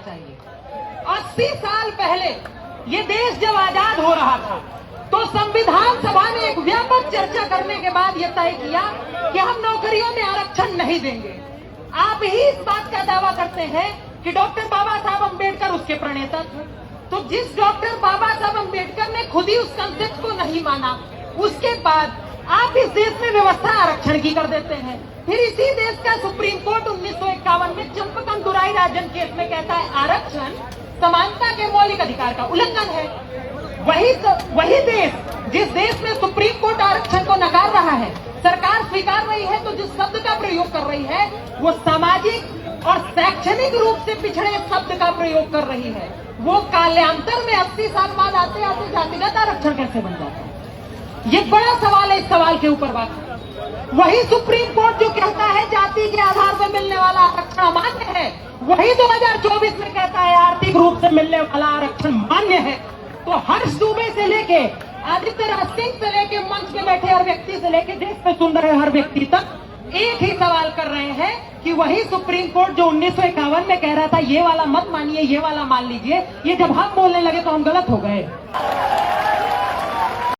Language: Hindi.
चाहिए। 80 साल पहले ये देश जब आजाद हो रहा था तो संविधान सभा ने एक व्यापक चर्चा करने के बाद ये तय किया कि हम नौकरियों में आरक्षण नहीं देंगे। आप ही इस बात का दावा करते हैं कि डॉक्टर बाबा साहब अम्बेडकर उसके प्रणेता थे। तो जिस डॉक्टर बाबा साहब अम्बेडकर ने खुद ही उस कंसेप्ट को नहीं माना, उसके बाद आप इस देश में व्यवस्था आरक्षण की कर देते हैं। फिर इसी देश का सुप्रीम कोर्ट 1951 में चंपकन दुराई राजन केस में कहता है आरक्षण समानता के मौलिक अधिकार का उल्लंघन है। वही देश, जिस देश में सुप्रीम कोर्ट आरक्षण को नकार रहा है, सरकार स्वीकार रही है, तो जिस शब्द का प्रयोग कर रही है वो सामाजिक और शैक्षणिक रूप से पिछड़े शब्द का प्रयोग कर रही है। वो कालांतर में 80 साल बाद आते आते जातिगत आरक्षण कैसे बन जाता है? ये बड़ा सवाल है। इस सवाल के ऊपर बात वही सुप्रीम कोर्ट जो कहता है जाति के आधार पर मिलने वाला आरक्षण अमान्य है, वही 2024 में कहता है आर्थिक रूप से मिलने वाला आरक्षण मान्य है। तो हर्ष दुबे से लेके आदित्य राज सिंह से लेके मंच में बैठे हर व्यक्ति से लेके देश में सुन रहे हर व्यक्ति तक एक ही सवाल कर रहे हैं कि वही सुप्रीम कोर्ट जो 1951 में कह रहा था ये वाला मत मानिए, ये वाला मान लीजिए, ये जब हम बोलने लगे तो हम गलत हो गए।